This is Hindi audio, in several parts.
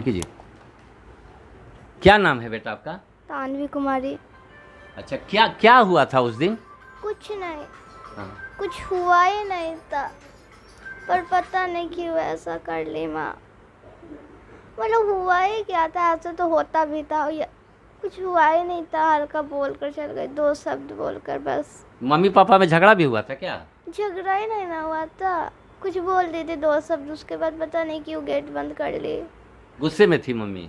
कीजिए। क्या नाम है बेटा आपका? तानवी कुमारी। अच्छा, क्या क्या हुआ था उस दिन? कुछ नहीं, हाँ। कुछ हुआ ही नहीं था, पर पता नहीं क्यों ऐसा कर ली माँ। मतलब हुआ ही क्या था, ऐसा तो होता भी था, कुछ हुआ ही नहीं था। हल्का बोलकर चल गई, 2 शब्द बोलकर बस। मम्मी पापा में झगड़ा भी हुआ था क्या? झगड़ा ही नहीं ना हुआ था, कुछ बोल दी थी 2 शब्द, उसके बाद पता नहीं क्यों गेट बंद कर ली। गुस्से में थी मम्मी?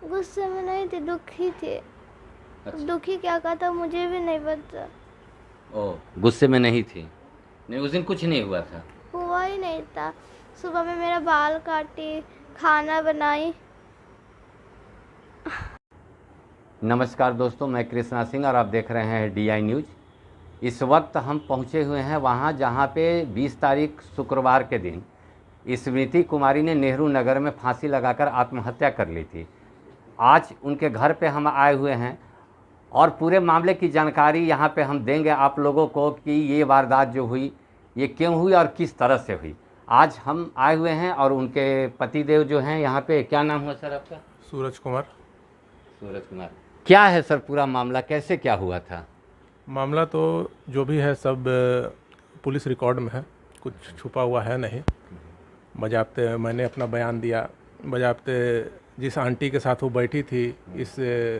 गुस्से में नहीं थी, दुखी थे। अच्छा। दुखी क्या कहा था मुझे भी नहीं पता। ओ, गुस्से में नहीं थी? नहीं, उस दिन कुछ नहीं हुआ था? हुआ ही नहीं था। सुबह में मेरा बाल काटी, खाना बनाई। नमस्कार दोस्तों, मैं कृष्णा सिंह और आप देख रहे हैं DI न्यूज़। इस वक्त हम पहुंचे हुए हैं वहां जहां पे 20 तारीख शुक्रवार के दिन स्मृति कुमारी ने नेहरू नगर में फांसी लगाकर आत्महत्या कर ली थी। आज उनके घर पे हम आए हुए हैं और पूरे मामले की जानकारी यहाँ पे हम देंगे आप लोगों को कि ये वारदात जो हुई ये क्यों हुई और किस तरह से हुई। आज हम आए हुए हैं और उनके पतिदेव जो हैं यहाँ पे, क्या नाम हुआ सर आपका? सूरज कुमार। सूरज कुमार। क्या है सर पूरा मामला, कैसे क्या हुआ था? मामला तो जो भी है सब पुलिस रिकॉर्ड में है, कुछ छुपा हुआ है नहीं। बजाबते मैंने अपना बयान दिया, बजाबते जिस आंटी के साथ वो बैठी थी इस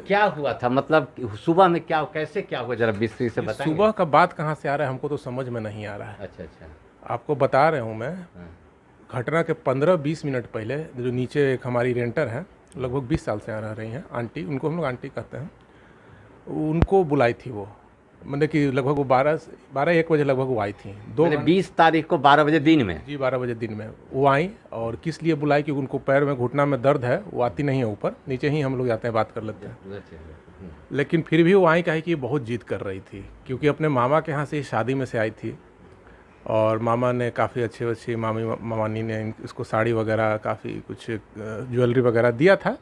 क्या हुआ था, मतलब सुबह में क्या कैसे क्या हुआ, जरा विस्तार से बताएंगे? सुबह का बात कहाँ से आ रहा है हमको तो समझ में नहीं आ रहा है। अच्छा अच्छा। आपको बता रहा हूँ मैं। हाँ। घटना के 15-20 मिनट पहले जो नीचे एक हमारी रेंटर हैं, लगभग 20 साल से रह रही हैं आंटी, उनको हम लोग आंटी कहते हैं, उनको बुलाई थी वो। मतलब कि लगभग वो 12-1 बजे लगभग वो आई थी। 20 तारीख को 12 बजे दिन में? जी 12 बजे दिन में वो आई। और किस लिए बुलाई, क्योंकि उनको पैर में घुटना में दर्द है, वो आती नहीं है ऊपर, नीचे ही हम लोग जाते हैं बात कर लेते हैं। लेकिन फिर भी वो आई, कहे कि बहुत जिद कर रही थी, क्योंकि अपने मामा के यहाँ से शादी में से आई थी और मामा ने काफ़ी अच्छी मामानी ने इसको साड़ी वगैरह काफ़ी कुछ ज्वेलरी वगैरह दिया था,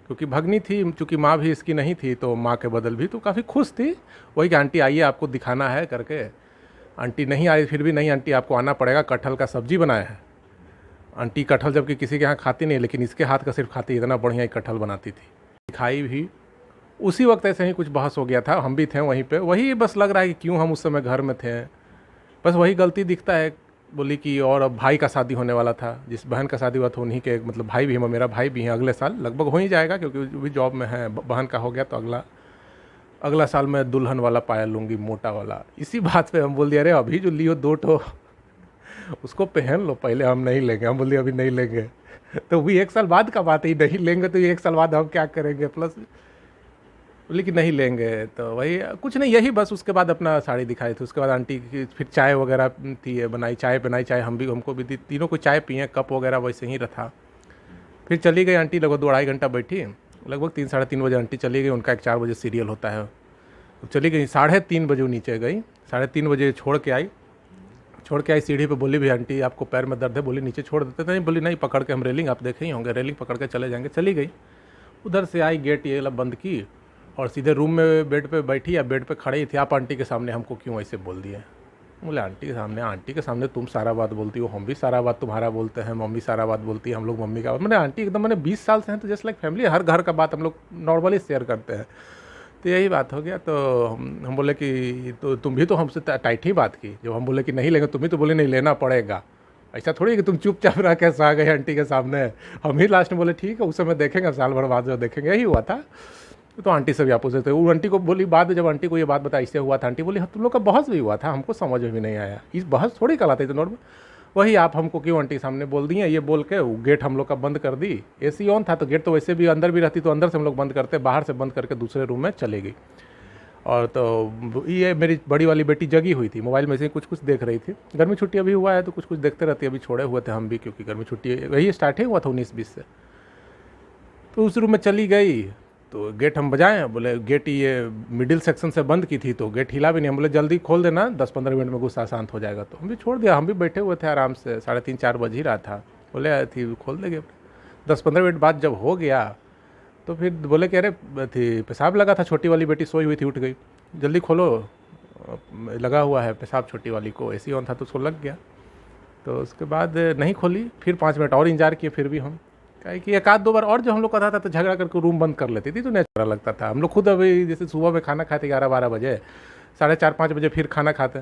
क्योंकि भगनी थी, चूँकि माँ भी इसकी नहीं थी तो माँ के बदल भी, तो काफ़ी खुश थी। वही कि आंटी आइए आपको दिखाना है करके। आंटी नहीं आई, फिर भी नहीं आंटी आपको आना पड़ेगा, कटहल का सब्जी बनाया है। आंटी कटहल जबकि किसी के यहाँ खाती नहीं, लेकिन इसके हाथ का सिर्फ खाती, इतना बढ़िया कटहल बनाती थी। खाई भी उसी वक्त ऐसे ही कुछ बहस हो गया था, हम भी थे वहीं पे। वही बस लग रहा है कि क्यों हम उस समय घर में थे, बस वही गलती दिखता है। बोली कि और अब भाई का शादी होने वाला था, जिस बहन का शादी हुआ था उन्हीं के, मतलब भाई भी है, मेरा भाई भी है, अगले साल लगभग हो ही जाएगा, क्योंकि वो भी जॉब में है। बहन का हो गया तो अगला साल मैं दुल्हन वाला पायल लूँगी, मोटा वाला। इसी बात पे हम बोल दिया, अरे अभी जो लियो 2 ठो उसको पहन लो, पहले हम नहीं लेंगे। हम बोलिए अभी नहीं लेंगे, तो भी 1 साल बाद का बात है, नहीं लेंगे तो 1 साल बाद हम क्या करेंगे। प्लस बोली कि नहीं लेंगे, तो वही कुछ नहीं, यही बस। उसके बाद अपना साड़ी दिखाई थी, उसके बाद आंटी की फिर चाय वगैरह थी, बनाई चाय हमको भी दी, तीनों को चाय पिए, कप वगैरह वैसे ही रखा। फिर चली गई आंटी, लगभग 2-2.5 घंटा बैठी, लगभग 3-3:30 बजे आंटी चली गई। उनका एक 4 बजे सीरियल होता है, तो चली गई। 3:30 बजे नीचे गई, 3:30 बजे छोड़ के आई सीढ़ी पे। बोली भी आंटी आपको पैर में दर्द है, बोली नीचे छोड़ देते। नहीं, बोली नहीं, पकड़ के हम रेलिंग, आप देखे ही होंगे, रेलिंग पकड़ के चले जाएंगे। चली गई, उधर से आई, गेट ये बंद की और सीधे रूम में बेड पे बैठी, या बेड पे खड़ी थी। आप आंटी के सामने हमको क्यों ऐसे बोल दिए? बोले आंटी के सामने तुम सारा बात बोलती हो, हम भी सारा बात तुम्हारा बोलते हैं, मम्मी सारा बात बोलती है, हम लोग मम्मी का। मैंने आंटी एकदम, मैंने 20 साल से हैं तो जस्ट लाइक फैमिली, हर घर का बात हम लोग नॉर्मली शेयर करते हैं। तो यही बात हो गया। तो हम बोले कि तो तुम भी तो हमसे टाइट ही बात की, जब हम बोले कि नहीं लेंगे, तुम ही तो बोले नहीं लेना पड़ेगा। ऐसा थोड़ी कि तुम चुपचाप रह कैसे आ गए आंटी के सामने। हम ही लास्ट में बोले ठीक है, उस समय देखेंगे, साल भर बाद जो देखेंगे। यही हुआ था। तो आंटी से भी आप पूछते थे, वो आंटी को बोली बाद में, जब आंटी को ये बात बताई इससे हुआ था, आंटी बोली हाँ तुम लोग का बहस भी हुआ था, हमको समझ में भी नहीं आया, इस बहस थोड़ी कहलाती थी नॉर्मल। वही आप हमको क्यों आंटी के सामने बोल दिए, ये बोल के वो गेट हम लोग का बंद कर दी। AC ऑन था तो गेट तो वैसे भी अंदर भी रहती, तो अंदर से हम लोग बंद करते, बाहर से बंद करके दूसरे रूम में चले गई। और तो ये मेरी बड़ी वाली बेटी जगी हुई थी, मोबाइल में से कुछ देख रही थी। गर्मी छुट्टी अभी हुआ है तो कुछ देखते रहती है, अभी छोड़े हुए थे हम भी, क्योंकि गर्मी छुट्टी वही स्टार्ट ही हुआ था 19-20 से। तो उस रूम में चली गई, तो गेट हम बजाएं, बोले गेट ये मिडिल सेक्शन से बंद की थी तो गेट हिला भी नहीं। हम बोले जल्दी खोल देना, 10-15 मिनट में गुस्सा शांत हो जाएगा। तो हम भी छोड़ दिया, हम भी बैठे हुए थे आराम से, 3:30-4 बज ही रहा था। बोले आई थी खोल देंगे। 10-15 मिनट बाद जब हो गया तो फिर बोले कि अरे थी पेशाब लगा था, छोटी वाली बेटी सोई हुई थी, उठ गई, जल्दी खोलो लगा हुआ है पेशाब छोटी वाली को, AC ऑन था तो उसको लग गया। तो उसके बाद नहीं खोली, फिर 5 मिनट और इंतजार किए, फिर भी हम क्या कि एक आध दो बार और जो हम लोग कहता था तो झगड़ा करके रूम बंद कर लेती थी, तो नेचुरल लगता था। हम लोग खुद अभी जैसे सुबह में खाना खाते 11-12 बजे, 4:30-5 बजे फिर खाना खाते,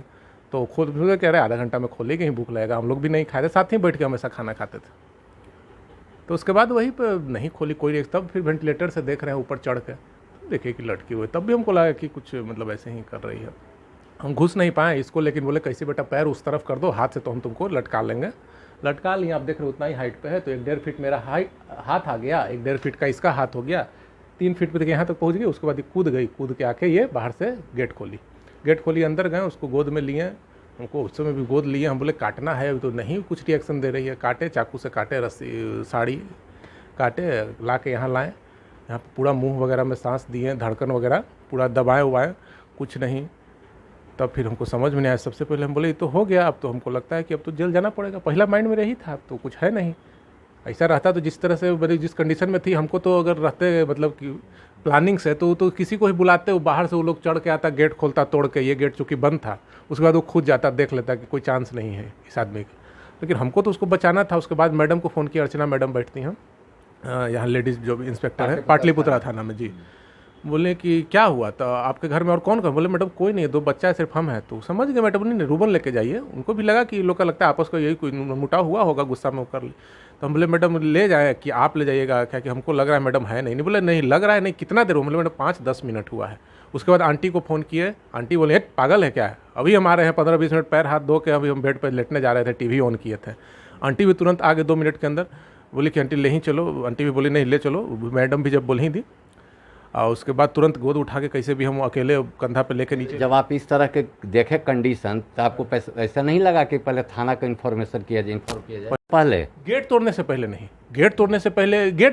तो खुद कह रहे आधा घंटा में खोलेगी, कहीं भूख लगेगा। हम लोग भी नहीं खाते, साथ ही बैठ के हमेशा खाना खाते थे। तो उसके बाद वहीं पर नहीं खोली कोई, तब फिर वेंटिलेटर से देख रहे हैं ऊपर चढ़ के, देखे कि लटकी हुई, तब भी हमको लगा कि कुछ मतलब ऐसे ही कर रही है। हम घुस नहीं पाए इसको, लेकिन बोले कैसे बेटा पैर उस तरफ कर दो, हाथ से तो हम तुमको लटका लेंगे। लटका लिए, आप देख रहे हो उतना ही हाइट पे है, तो 1-1.5 फीट मेरा हाथ आ गया, 1-1.5 फीट का इसका हाथ हो गया, 3 फीट पे यहाँ तक पहुँच गई। उसके बाद ये कूद गई, कूद के आके ये बाहर से गेट खोली, अंदर गए, उसको गोद में लिए, हमको उस समय भी गोद लिए। हम बोले काटना है, तो नहीं कुछ रिएक्शन दे रही है। काटे, चाकू से काटे, रस्सी साड़ी काटे, ला के यहाँ लाएँ, यहाँ पे पूरा मुंह वगैरह में सांस दिए, धड़कन वगैरह पूरा दबाए उबाए, कुछ नहीं। तब फिर हमको समझ में नहीं आया। सबसे पहले हम बोले ये तो हो गया, अब तो हमको लगता है कि अब तो जेल जाना पड़ेगा। पहला माइंड में रही था, अब तो कुछ है नहीं। ऐसा रहता तो जिस तरह से मेरी जिस कंडीशन में थी, हमको तो अगर रहते मतलब कि प्लानिंग से तो किसी को ही बुलाते, वो बाहर से वो लोग चढ़ के आता, गेट खोलता तोड़ के, ये गेट चूँकि बंद था, उसके बाद वो खुद जाता, देख लेता कि कोई चांस नहीं है इस आदमी का। लेकिन हमको तो उसको बचाना था। उसके बाद मैडम को फ़ोन किया, अर्चना मैडम बैठती हैं यहाँ, लेडीज़ जो इंस्पेक्टर है पाटलिपुत्रा थाना में जी। बोले कि क्या हुआ, तो आपके घर में और कौन कौन? बोले मैडम कोई नहीं है, 2 बच्चा है, सिर्फ हम हैं। तो समझ गए मैडम, नहीं रूबन लेके जाइए। उनको भी लगा कि लोग का लगता है आपस का यही कोई मुटाव हुआ होगा, गुस्सा में वो कर ली। तो हम बोले मैडम ले जाए कि आप ले जाइएगा क्या, कि हमको लग रहा है मैडम है नहीं। बोले नहीं लग रहा है, नहीं कितना देर हुआ? बोले मैडम 5-10 मिनट हुआ है। उसके बाद आंटी को फ़ोन किए, आंटी बोले पागल है क्या, अभी हम आ रहे हैं, 15-20 मिनट पैर हाथ धो के अभी हम बेड पर लेटने जा रहे थे, टीवी ऑन किए थे। आंटी भी तुरंत आ गए 2 मिनट के अंदर, बोली कि आंटी ले ही चलो। आंटी भी बोली नहीं ले चलो, मैडम भी जब बोल ही दी। और उसके बाद तुरंत गोद उठा के कैसे भी हम अकेले कंधा पे लेके नीचे। जब आप इस तरह के देखे कंडीशन, तो आपको ऐसा नहीं लगा कि पहले थाना का इन्फॉर्म किया जाए? पहले गेट तोड़ने से पहले नहीं, गेट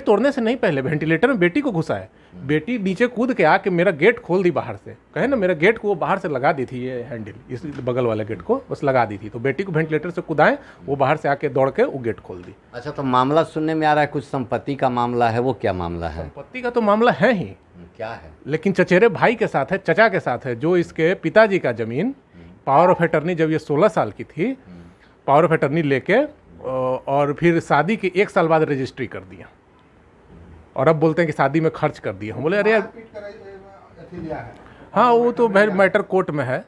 तोड़ने से नहीं पहले वेंटिलेटर में बेटी को घुसाए। बेटी नीचे कूद के आके मेरा गेट खोल दी बाहर से, कहे ना मेरा गेट को वो बाहर से लगा दी थी, ये हैंडल इस बगल वाले गेट को बस लगा दी थी। तो बेटी को वेंटिलेटर से कूदाए, वो बाहर से आके दौड़ के वो गेट खोल दी। अच्छा, तो मामला सुनने में आ रहा है कुछ संपत्ति का मामला है, वो क्या मामला है? संपत्ति का तो मामला है ही, क्या है? लेकिन चचेरे भाई के साथ है, चचा के साथ है, जो इसके पिताजी का जमीन पावर ऑफ अटर्नी, जब ये 16 साल की थी, पावर ऑफ अटर्नी लेके और फिर शादी के 1 साल बाद रजिस्ट्री कर दिया, और अब बोलते हैं कि शादी में खर्च कर दिया। हम बोले अरे यार, हाँ वो तो भाई मैटर कोर्ट में है।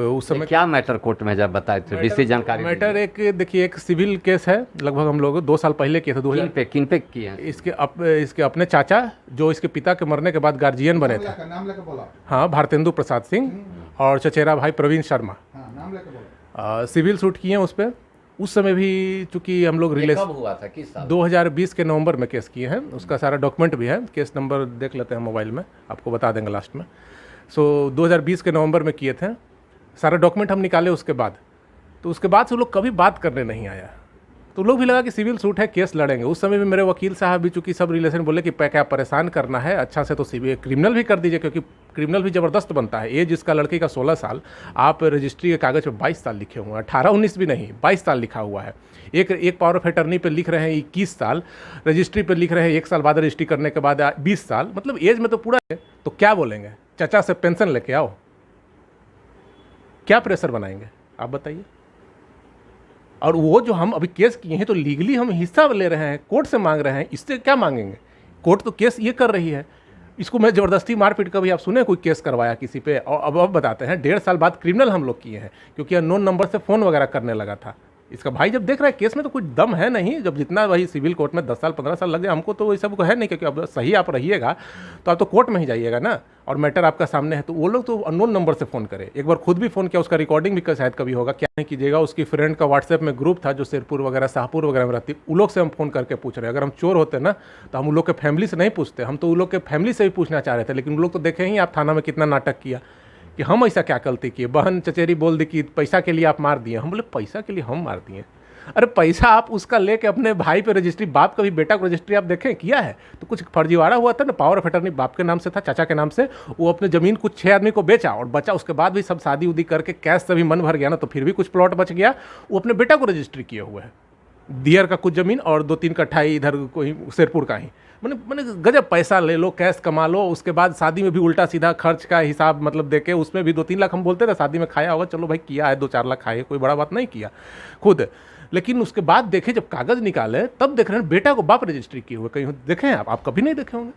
उस समय क्या मैटर कोर्ट में, जब बताए थे विशेष जानकारी? मैटर एक देखिए, एक सिविल केस है, लगभग हम लोग 2 साल पहले किए थे। 2000 किन पे किए हैं? इसके अपने चाचा, जो इसके पिता के मरने के बाद गार्जियन बने थे, हाँ, भारतेंदु प्रसाद सिंह, और चचेरा भाई प्रवीण शर्मा, सिविल सूट किए हैं उस पर। उस समय भी चूंकि हम लोग कब हुआ था, किस साल? 2020 के नवंबर में केस किए हैं। उसका सारा डॉक्यूमेंट भी है, केस नंबर देख लेते हैं मोबाइल में, आपको बता देंगे लास्ट में। 2020 के नवंबर में किए थे, सारा डॉक्यूमेंट हम निकाले उसके बाद। तो उसके बाद से लोग कभी बात करने नहीं आया, तो लोग भी लगा कि सिविल सूट है, केस लड़ेंगे। उस समय भी मेरे वकील साहब भी चूंकि सब रिलेशन बोले कि क्या परेशान करना है, अच्छा से तो सिविल क्रिमिनल भी कर दीजिए, क्योंकि क्रिमिनल भी ज़बरदस्त बनता है। एज इसका लड़के का 16 साल, आप रजिस्ट्री के कागज़ पे 22 साल लिखे हुए हैं, 18-19 भी नहीं, 22 साल लिखा हुआ है। एक पावर ऑफ अटर्नी पे लिख रहे हैं 21 साल, रजिस्ट्री पे लिख रहे हैं 1 साल बाद, रजिस्ट्री करने के बाद 20 साल, मतलब एज में तो पूरा है। तो क्या बोलेंगे, चचा से पेंशन लेके आओ, क्या प्रेशर बनाएंगे आप बताइए? और वो जो हम अभी केस किए हैं, तो लीगली हम हिस्सा ले रहे हैं, कोर्ट से मांग रहे हैं, इससे क्या मांगेंगे? कोर्ट तो केस ये कर रही है, इसको मैं ज़बरदस्ती मारपीट का भी आप सुने कोई केस करवाया किसी पे? और अब बताते हैं 1.5 साल बाद क्रिमिनल हम लोग किए हैं, क्योंकि अननोन नंबर से फ़ोन वगैरह करने लगा था। इसका भाई जब देख रहा है केस में तो कुछ दम है नहीं, जब जितना वही सिविल कोर्ट में 10 साल 15 साल लग जाए, हमको तो वही सब है नहीं, क्योंकि अब सही आप रहिएगा तो आप तो कोर्ट में ही जाइएगा ना, और मैटर आपका सामने है। तो वो लोग तो अननोन नंबर से फ़ोन करे, एक बार खुद भी फ़ोन किया, उसका रिकॉर्डिंग भी शायद कभी होगा, क्या नहीं कीजिएगा। उसकी फ्रेंड का व्हाट्सएप में ग्रुप था, जो शेरपुर वगैरह शाहपुर वगैरह में रहती, उन लोग से हम फ़ोन करके पूछ रहे हैं। अगर हम चोर होते ना तो हम उन लोग के फैमिली से नहीं पूछते, हम तो उन लोग के फैमिली से भी पूछना चाह रहे थे। लेकिन उन लोग तो देखे ही आप थाना में कितना नाटक किया कि हम ऐसा क्या गलती किए। बहन चचेरी बोल दी कि पैसा के लिए आप मार दिए। हम बोले पैसा के लिए हम मार दिए? अरे पैसा आप उसका लेके अपने भाई पे रजिस्ट्री, बाप का भी बेटा को रजिस्ट्री आप देखें किया है, तो कुछ फर्जीवाड़ा हुआ था ना, पावर ऑफ अटर्नी बाप के नाम से था, चाचा के नाम से, वो अपने ज़मीन कुछ 6 आदमी को बेचा और बचा। उसके बाद भी सब शादी उदी करके कैश से भी मन भर गया ना, तो फिर भी कुछ प्लॉट बच गया, वो अपने बेटा को रजिस्ट्री किए हुए है, दियर का कुछ ज़मीन और 2-3 कट्ठा इधर कोई शेरपुर का ही। मैंने गजब पैसा ले लो, कैश कमा लो, उसके बाद शादी में भी उल्टा सीधा खर्च का हिसाब मतलब देके, उसमें भी 2-3 लाख हम बोलते थे शादी में खाया होगा, चलो भाई किया है, 2-4 लाख खाए, कोई बड़ा बात नहीं किया खुद। लेकिन उसके बाद देखे जब कागज निकाले तब देख रहे हैं बेटा को बाप रजिस्ट्री किए हुए। कहीं देखे हैं आप कभी नहीं देखे होंगे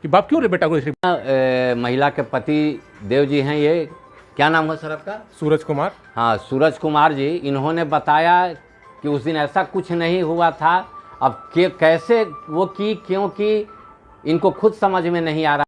कि बाप क्यों रे बेटा को रजिस्ट्री। महिला के पति देव जी हैं, ये क्या नाम है सर आपका? सूरज कुमार। हाँ, सूरज कुमार जी। इन्होंने बताया कि उस दिन ऐसा कुछ नहीं हुआ था। अब कैसे वो की, क्यों की, इनको खुद समझ में नहीं आ रहा।